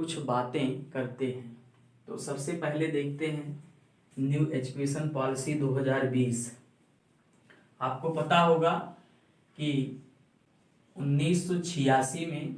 कुछ बातें करते हैं। तो सबसे पहले देखते हैं न्यू एजुकेशन पॉलिसी 2020। आपको पता होगा कि 1986 में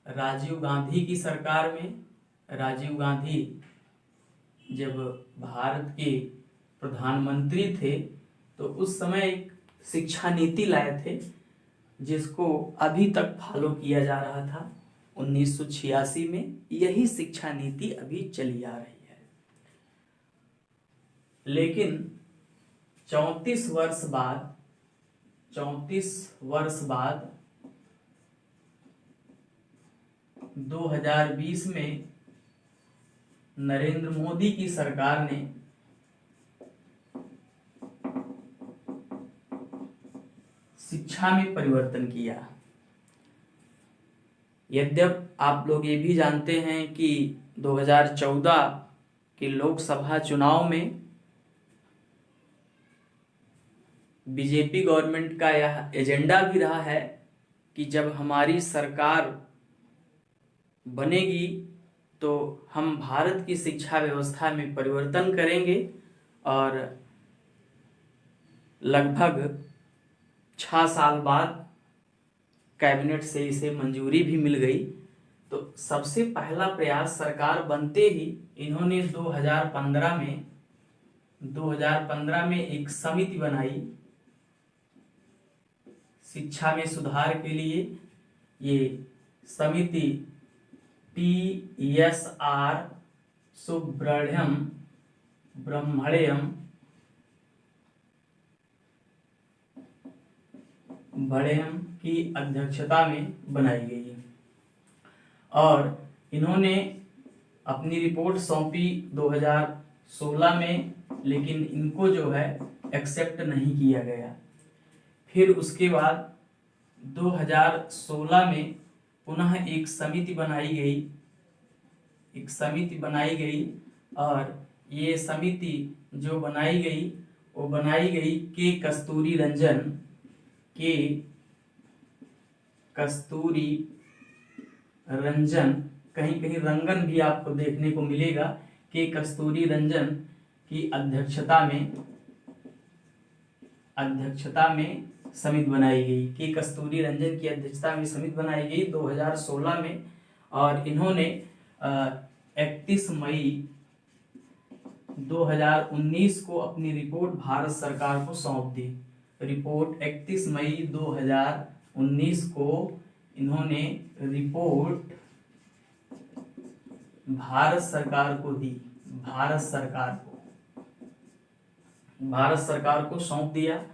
राजीव गांधी की सरकार में, राजीव गांधी जब भारत के प्रधानमंत्री थे तो उस समय एक शिक्षा नीति लाए थे जिसको अभी तक फॉलो किया जा रहा था। 1986 में यही शिक्षा नीति अभी चली आ रही है। लेकिन 34 वर्ष बाद 2020 में नरेंद्र मोदी की सरकार ने शिक्षा में परिवर्तन किया। यद्यप आप लोग ये भी जानते हैं कि 2014 के लोकसभा चुनाव में बीजेपी गवर्नमेंट का यह एजेंडा भी रहा है कि जब हमारी सरकार बनेगी तो हम भारत की शिक्षा व्यवस्था में परिवर्तन करेंगे, और लगभग 6 साल बाद कैबिनेट से इसे मंजूरी भी मिल गई। तो सबसे पहला प्रयास सरकार बनते ही इन्होंने 2015 में एक समिति बनाई शिक्षा में सुधार के लिए। ये समिति PSR सुब्रह्मण्यम की अध्यक्षता में बनाई गई है, और इन्होंने अपनी रिपोर्ट सौंपी 2016 में, लेकिन इनको जो है एक्सेप्ट नहीं किया गया। फिर उसके बाद 2016 में पुनः एक समिति बनाई गई, और ये समिति जो बनाई गई वो बनाई गई के कस्तूरी रंजन, कहीं कहीं रंगन भी आपको देखने को मिलेगा, के कस्तूरी रंजन की अध्यक्षता में समिति बनाई गई। के कस्तूरी रंजन की अध्यक्षता में समिति बनाई गई 2016 में, और इन्होंने 31 मई 2019 को अपनी रिपोर्ट भारत सरकार को सौंप दी। रिपोर्ट 31 मई 2019 को इन्होंने रिपोर्ट भारत सरकार को दी। भारत सरकार को सौंप दिया,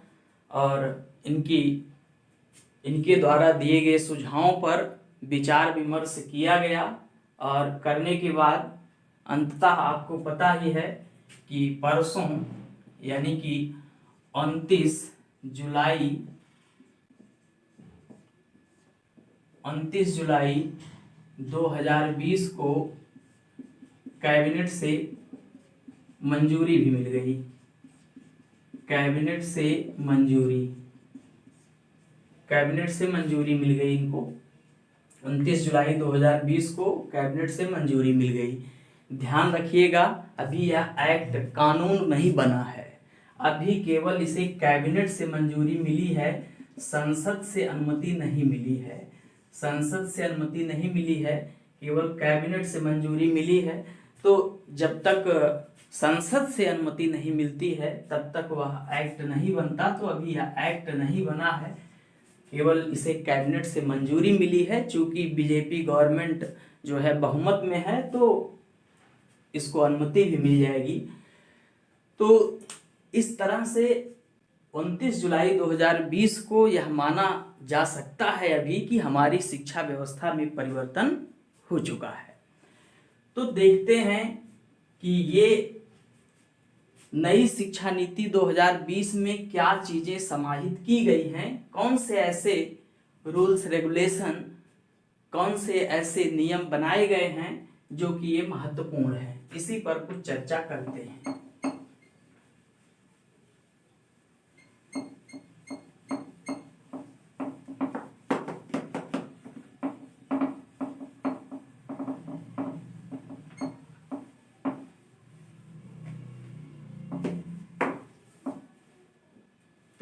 और इनके द्वारा दिए गए सुझावों पर विचार विमर्श किया गया, और करने के बाद अंततः आपको पता ही है कि परसों यानी कि 29 जुलाई 2020 को कैबिनेट से मंजूरी भी मिल गई। कैबिनेट से मंजूरी मिल गई इनको। 29 जुलाई 2020 को कैबिनेट से मंजूरी मिल गई। ध्यान रखिएगा, अभी यह एक्ट कानून नहीं बना है, अभी केवल इसे कैबिनेट से मंजूरी मिली है, संसद से अनुमति नहीं मिली है, केवल कैबिनेट से मंजूरी मिली है। तो जब तक संसद से अनुमति नहीं मिलती है तब तक वह एक्ट नहीं बनता। तो अभी यह एक्ट नहीं बना है, केवल इसे कैबिनेट से मंजूरी मिली है। चूंकि बीजेपी गवर्नमेंट जो है बहुमत में है तो इसको अनुमति भी मिल जाएगी। तो इस तरह से 29 जुलाई 2020 को यह माना जा सकता है अभी कि हमारी शिक्षा व्यवस्था में परिवर्तन हो चुका है। तो देखते हैं कि ये नई शिक्षा नीति 2020 में क्या चीजें समाहित की गई हैं, कौन से ऐसे रूल्स रेगुलेशन, कौन से ऐसे नियम बनाए गए हैं जो कि ये महत्वपूर्ण है। इसी पर कुछ चर्चा करते हैं।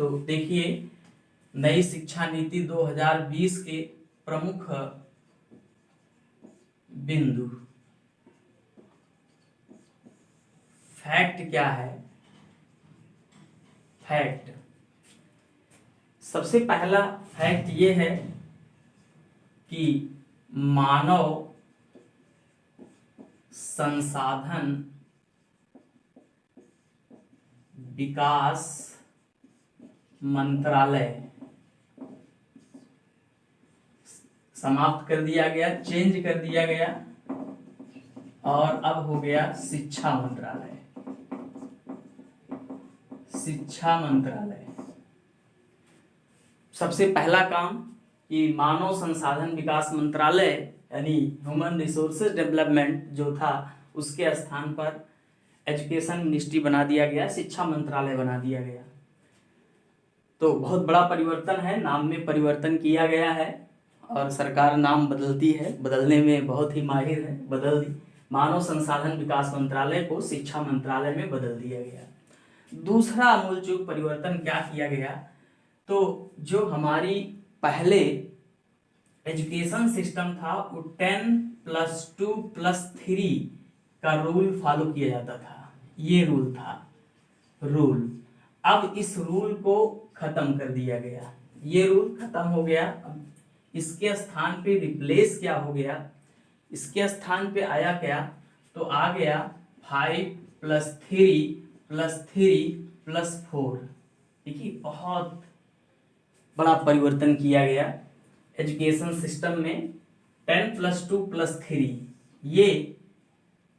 तो देखिए नई शिक्षा नीति 2020 के प्रमुख बिंदु। फैक्ट क्या है? फैक्ट, सबसे पहला फैक्ट ये है कि मानव संसाधन विकास मंत्रालय समाप्त कर दिया गया, चेंज कर दिया गया और अब हो गया शिक्षा मंत्रालय। शिक्षा मंत्रालय सबसे पहला काम कि मानव संसाधन विकास मंत्रालय यानी ह्यूमन रिसोर्सेज डेवलपमेंट जो था उसके स्थान पर एजुकेशन मिनिस्ट्री बना दिया गया, शिक्षा मंत्रालय बना दिया गया। तो बहुत बड़ा परिवर्तन है, नाम में परिवर्तन किया गया है और सरकार नाम बदलती है, बदलने में बहुत ही माहिर है, बदल दी। मानव संसाधन विकास मंत्रालय को शिक्षा मंत्रालय में बदल दिया गया। दूसरा आमूलचूल परिवर्तन क्या किया गया, तो जो हमारी पहले एजुकेशन सिस्टम था वो 10+2+3 का रूल फॉलो किया जाता था, ये रूल था रूल। अब इस रूल को खत्म कर दिया गया, ये रूल खत्म हो गया। अब इसके स्थान पे रिप्लेस क्या हो गया, इसके स्थान पे आया क्या, तो आ गया 5+3+3+4। देखिए बहुत बड़ा परिवर्तन किया गया एजुकेशन सिस्टम में। 10+2+3, ये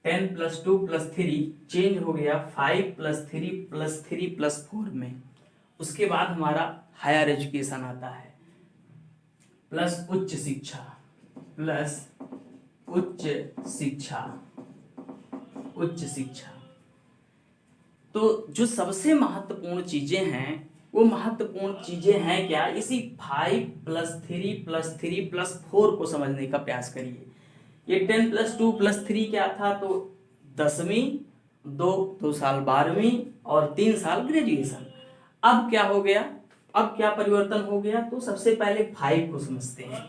10+2+3 चेंज हो गया 5+3+3+4 में। उसके बाद हमारा हायर एजुकेशन आता है, प्लस उच्च शिक्षा, प्लस उच्च शिक्षा, उच्च शिक्षा। तो जो सबसे महत्वपूर्ण चीजें हैं वो महत्वपूर्ण चीजें हैं क्या, इसी 5+3+3+4 को समझने का प्रयास करिए। ये 10+2+3 क्या था, तो 10वीं, 2 साल 12वीं और 3 साल ग्रेजुएशन। अब क्या हो गया, अब क्या परिवर्तन हो गया, तो सबसे पहले 5 को समझते हैं।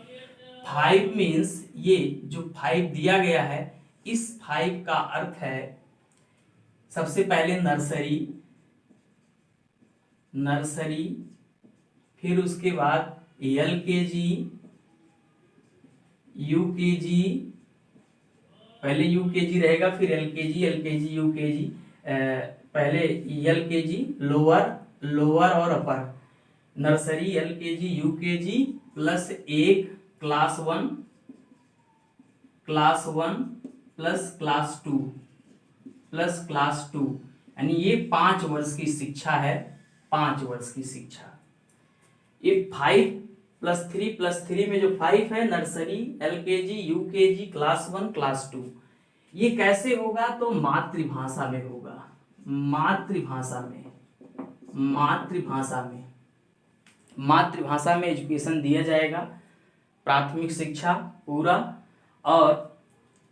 5 मीन्स ये जो 5 दिया गया है, इस 5 का अर्थ है सबसे पहले नर्सरी, नर्सरी, फिर उसके बाद LKG, UKG, पहले UKG रहेगा फिर LKG, LKG UKG, पहले LKG लोअर, लोअर और अपर, नर्सरी LKG UKG प्लस एक class 1, class 1 plus class 2 plus class 2, यानी ये 5 वर्ष की शिक्षा है, 5 वर्ष की शिक्षा। ये 5+3+3 में जो 5 है, nursery, LKG, UKG, class 1, class 2, ये कैसे होगा, तो मातृभाषा में होगा, मातृभाषा में, मातृभाषा में, मातृभाषा में एजुकेशन दिया जाएगा, प्राथमिक शिक्षा पूरा। और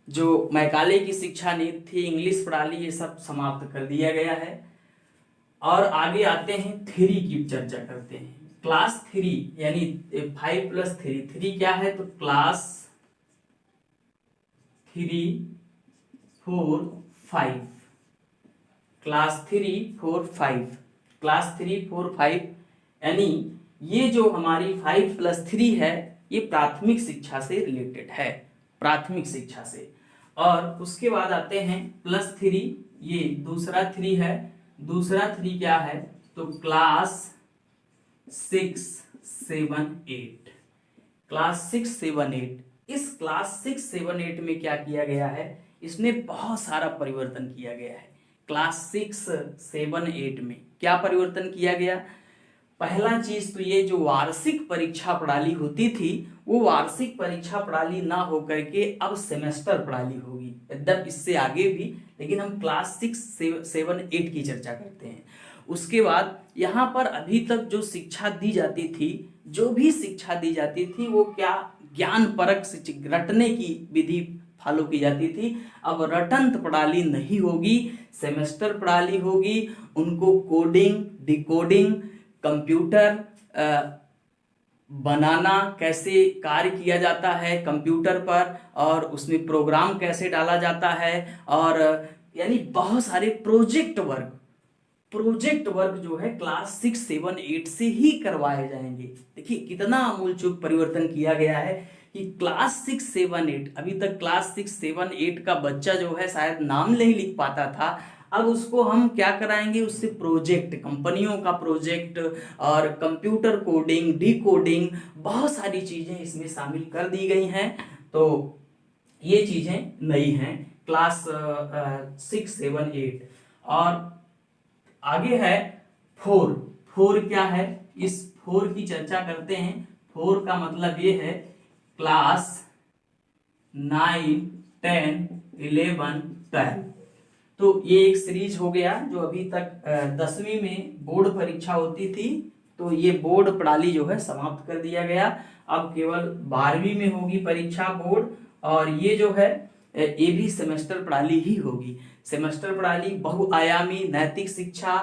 जो मैकाले की शिक्षा नीति थी, इंग्लिश प्रणाली, ये सब समाप्त कर दिया गया है। और आगे आते हैं 3 की चर्चा करते हैं। क्लास 3 यानी 5+3, 3 क्या है, तो क्लास 3, 4, 5, क्लास 3, 4, 5, क्लास 3, 4, 5, यानी ये जो हमारी 5+3 है ये प्राथमिक शिक्षा से रिलेटेड है, प्राथमिक शिक्षा से। और उसके बाद आते हैं +3, ये दूसरा 3 है, दूसरा 3 क्या है, तो क्लास 6, 7, 8, क्लास 6, 7, 8। इस क्लास 6, 7, 8 में क्या किया गया है, इसमें बहुत सारा परिवर्तन किया गया है। क्लास 6, 7, 8 में क्या परिवर्तन किया गया, पहला चीज तो ये जो वार्षिक परीक्षा प्रणाली होती थी वो वार्षिक परीक्षा प्रणाली ना होकर के अब सेमेस्टर प्रणाली होगी, यद्यप इससे आगे भी, लेकिन हम क्लास 6, 7, 8 की चर्चा करते हैं। उसके बाद यहाँ पर अभी तक जो शिक्षा दी जाती थी, जो भी शिक्षा दी जाती थी वो क्या, ज्ञान परक रटने की विधि फॉलो की जाती थी। अब रटंत प्रणाली नहीं होगी, सेमेस्टर प्रणाली होगी। उनको कोडिंग, डिकोडिंग, कंप्यूटर बनाना कैसे कार्य किया जाता है कंप्यूटर पर, और उसमें प्रोग्राम कैसे डाला जाता है, और यानी बहुत सारे प्रोजेक्ट वर्क जो है क्लास 6, 7, 8 से ही करवाए जाएंगे। देखिए कितना आमूलचूल परिवर्तन किया गया है कि क्लास 6, 7, 8, अभी तक क्लास 6, 7, 8 का बच्चा जो है शायद नाम नहीं लिख पाता था। अब उसको हम क्या कराएंगे, उससे प्रोजेक्ट, कंपनियों का प्रोजेक्ट और कंप्यूटर कोडिंग, डिकोडिंग, बहुत सारी चीजें इसमें शामिल कर दी गई हैं। तो ये चीजें नई हैं क्लास 6, 7, 8। और आगे है 4। 4 क्या है, इस 4 की चर्चा करते हैं। 4 का मतलब ये है क्लास 9, 10, 11, 12। तो ये एक सीरीज हो गया जो अभी तक 10वीं में बोर्ड परीक्षा होती थी, तो ये बोर्ड प्रणाली जो है समाप्त कर दिया गया। अब केवल 12वीं में होगी परीक्षा बोर्ड, और ये जो है ये भी सेमेस्टर प्रणाली ही होगी। सेमेस्टर प्रणाली बहुआयामी, नैतिक शिक्षा,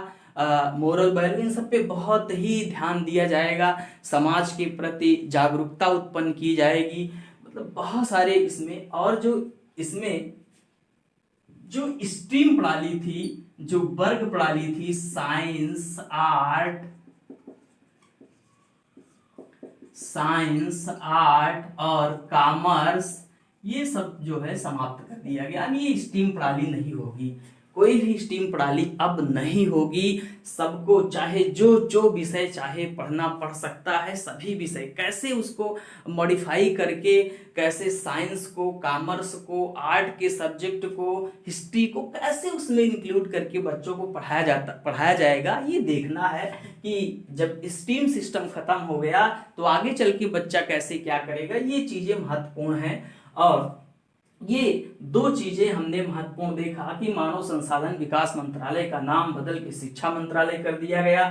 मोरल वैल्यू, इन सब पे बहुत ही ध्यान दिया जाएगा। समाज के प्रति जागरूकता उत्पन्न की जाएगी, मतलब बहुत सारे इसमें। और जो इसमें जो स्ट्रीम प्रणाली थी, जो वर्ग प्रणाली थी, साइंस, आर्ट और कॉमर्स, ये सब जो है समाप्त कर दिया गया। यानी ये स्ट्रीम प्रणाली नहीं होगी, कोई भी स्ट्रीम प्रणाली अब नहीं होगी। सबको चाहे जो विषय चाहे पढ़ना पढ़ सकता है, सभी विषय कैसे उसको मॉडिफाई करके, कैसे साइंस को, कॉमर्स को, आर्ट के सब्जेक्ट को, हिस्ट्री को कैसे उसमें इंक्लूड करके बच्चों को पढ़ाया जाएगा, ये देखना है कि जब स्ट्रीम सिस्टम खत्म हो गया तो आगे चल के बच्चा कैसे क्या करेगा, ये चीजें महत्वपूर्ण हैं। और ये दो चीजें हमने महत्वपूर्ण देखा कि मानव संसाधन विकास मंत्रालय का नाम बदल के शिक्षा मंत्रालय कर दिया गया।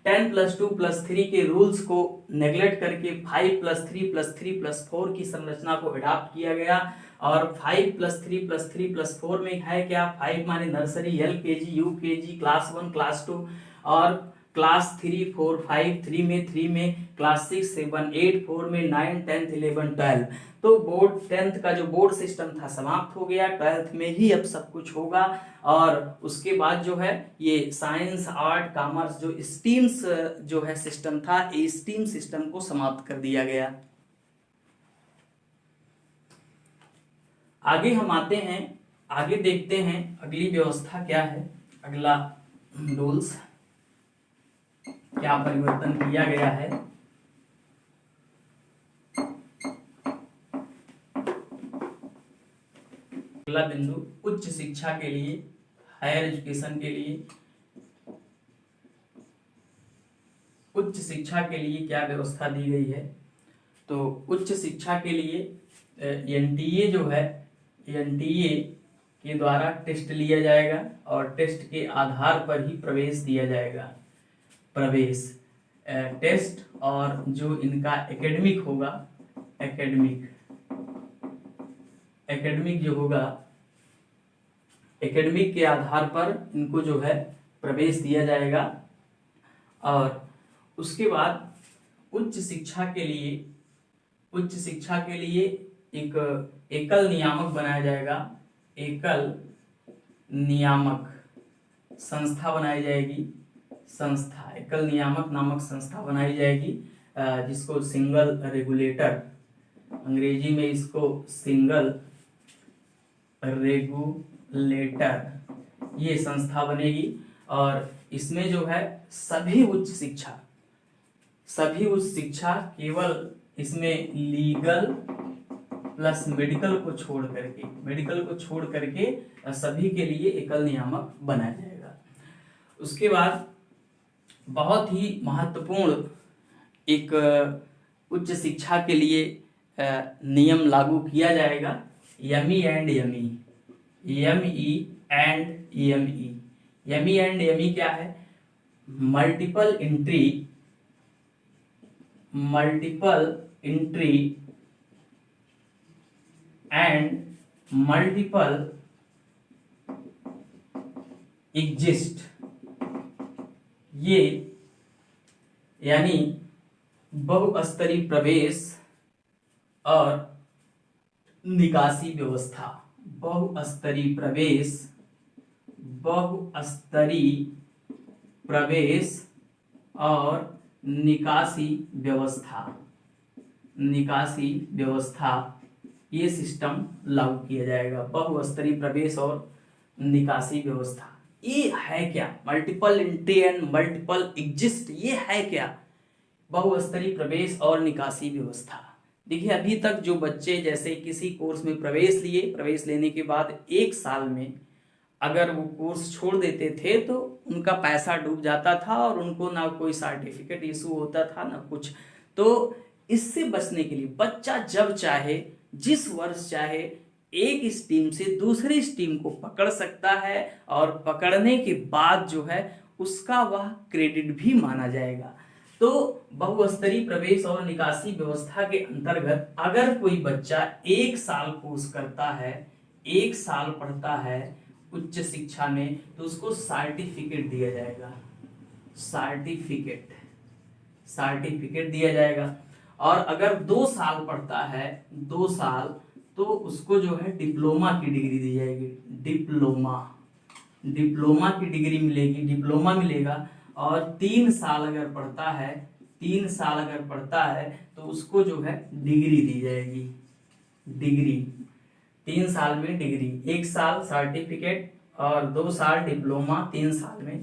10+2+3 के रूल्स को नेग्लेक्ट करके 5+3+3+4 की संरचना को अडॉप्ट किया गया। और 5+3+3+4 में है क्या, 5 माने nursery, LKG, UKG, class 1, class 2, और क्लास 3, 4, 5, 3 में क्लास 6, 7, 8, 4 में 9, 10, 11, 12। तो बोर्ड 10th का जो बोर्ड सिस्टम था समाप्त हो गया, 12th में ही अब सब कुछ होगा। और उसके बाद जो है ये साइंस, आर्ट, कॉमर्स, जो स्ट्रीम्स जो है सिस्टम था, ये स्ट्रीम सिस्टम को समाप्त कर दिया गया। आगे हम आते हैं, आगे देखते हैं अगली व्यवस्था क्या है, अगला रूल्स क्या परिवर्तन किया गया है। अगला बिंदु उच्च शिक्षा के लिए, हायर एजुकेशन के लिए, उच्च शिक्षा के लिए क्या व्यवस्था दी गई है। तो उच्च शिक्षा के लिए एनटीए जो है, एनटीए के द्वारा टेस्ट लिया जाएगा और टेस्ट के आधार पर ही प्रवेश दिया जाएगा। प्रवेश टेस्ट और जो इनका एकेडमिक होगा, एकेडमिक जो होगा, एकेडमिक के आधार पर इनको जो है प्रवेश दिया जाएगा। और उसके बाद उच्च शिक्षा के लिए एक एकल नियामक बनाया जाएगा, एकल नियामक संस्था बनाई जाएगी, एकल नियामक नामक संस्था बनाई जाएगी, जिसको सिंगल रेगुलेटर, अंग्रेजी में इसको सिंगल रेगुलेटर, ये संस्था बनेगी। और इसमें जो है सभी उच्च शिक्षा केवल इसमें लीगल प्लस मेडिकल को छोड़ करके सभी के लिए एकल नियामक बनाया जाएगा। उसके बाद बहुत ही महत्वपूर्ण एक उच्च शिक्षा के लिए नियम लागू किया जाएगा, यमी एंड एमी क्या है, multiple entry and multiple exist, ये यानी बहुस्तरीय प्रवेश और निकासी व्यवस्था। बहुस्तरीय प्रवेश और निकासी व्यवस्था ये सिस्टम लागू किया जाएगा। बहुस्तरीय प्रवेश और निकासी व्यवस्था ये है क्या? Multiple entry and multiple exist, ये है क्या? बहुस्तरीय प्रवेश और निकासी व्यवस्था। देखिए अभी तक जो बच्चे जैसे किसी कोर्स में प्रवेश लेने के बाद 1 साल में अगर वो कोर्स छोड़ देते थे तो उनका पैसा डूब जाता था और उनको ना कोई सर्टिफिकेट इशू होता था ना कुछ। तो इससे बचने के लिए बच्चा जब चाहे जिस वर्ष चाहे एक स्ट्रीम से दूसरी स्ट्रीम को पकड़ सकता है और पकड़ने के बाद जो है उसका वह क्रेडिट भी माना जाएगा। तो बहुस्तरीय प्रवेश और निकासी व्यवस्था के अंतर्गत अगर कोई बच्चा 1 साल कोर्स करता है, 1 साल पढ़ता है उच्च शिक्षा में, तो उसको सर्टिफिकेट दिया जाएगा। सर्टिफिकेट दिया जाएगा। और अगर 2 साल पढ़ता है, 2 साल, तो उसको जो है डिप्लोमा की डिग्री दी जाएगी। डिप्लोमा की डिग्री मिलेगी, डिप्लोमा मिलेगा। और 3 साल अगर पढ़ता है तो उसको जो है डिग्री दी जाएगी। 3 साल में डिग्री, 1 साल सर्टिफिकेट और 2 साल डिप्लोमा, 3 साल में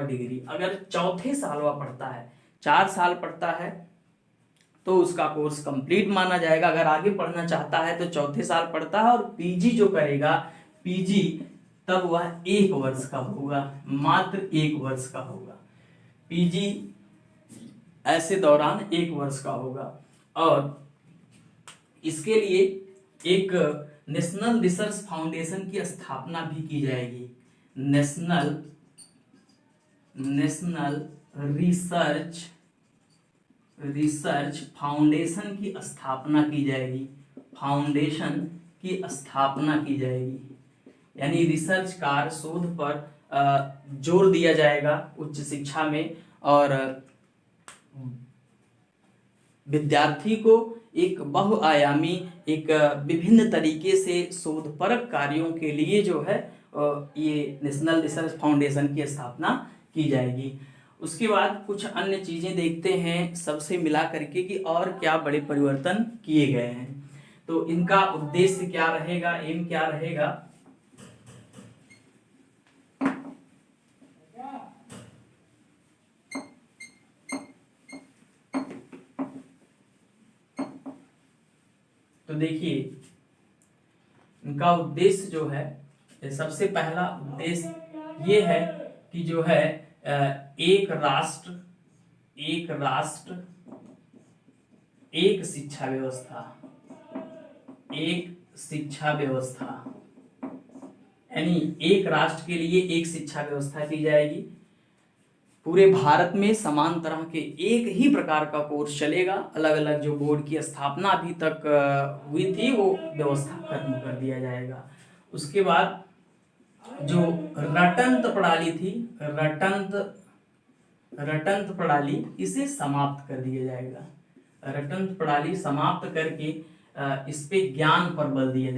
डिग्री। अगर चौथे साल वह पढ़ता है, 4 साल पढ़ता है तो उसका कोर्स कंप्लीट माना जाएगा। अगर आगे पढ़ना चाहता है तो चौथे साल पढ़ता है। और पीजी जो करेगा, पीजी तब वह 1 वर्ष का होगा, मात्र 1 वर्ष का होगा। पीजी ऐसे दौरान 1 वर्ष का होगा। और इसके लिए एक नेशनल रिसर्च फाउंडेशन की स्थापना भी की जाएगी। नेशनल रिसर्च फाउंडेशन की स्थापना की जाएगी। यानी रिसर्च कार्य, शोध पर जोर दिया जाएगा उच्च शिक्षा में। और विद्यार्थी को एक बहुआयामी, एक विभिन्न तरीके से शोधपरक कार्यों के लिए जो है ये नेशनल रिसर्च फाउंडेशन की स्थापना की जाएगी। उसके बाद कुछ अन्य चीजें देखते हैं सबसे मिला करके कि और क्या बड़े परिवर्तन किए गए हैं। तो इनका उद्देश्य क्या रहेगा, एम क्या रहेगा? तो देखिए इनका उद्देश्य जो है, सबसे पहला उद्देश्य ये है कि जो है एक राष्ट्र एक शिक्षा व्यवस्था, यानी एक राष्ट्र के लिए एक शिक्षा व्यवस्था की जाएगी। पूरे भारत में समान तरह के एक ही प्रकार का कोर्स चलेगा। अलग अलग जो बोर्ड की स्थापना अभी तक हुई थी वो व्यवस्था खत्म कर दिया जाएगा। उसके बाद जो रटंत प्रणाली थी, रटंत प्रणाली, इसे समाप्त कर दिया जाएगा। रटंत प्रणाली समाप्त करके इस पे ज्ञान पर बल दिया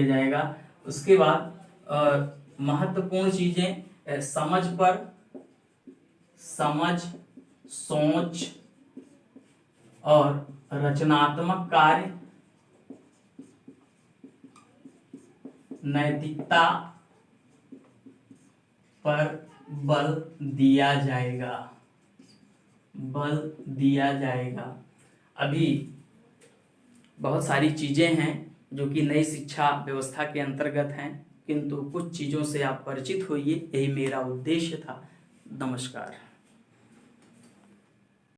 जाएगा। उसके बाद महत्वपूर्ण चीजें समझ, सोच और रचनात्मक कार्य, नैतिकता पर बल दिया जाएगा। अभी बहुत सारी चीजें हैं जो कि नई शिक्षा व्यवस्था के अंतर्गत हैं, किंतु कुछ चीजों से आप परिचित होइए, यही मेरा उद्देश्य था। नमस्कार।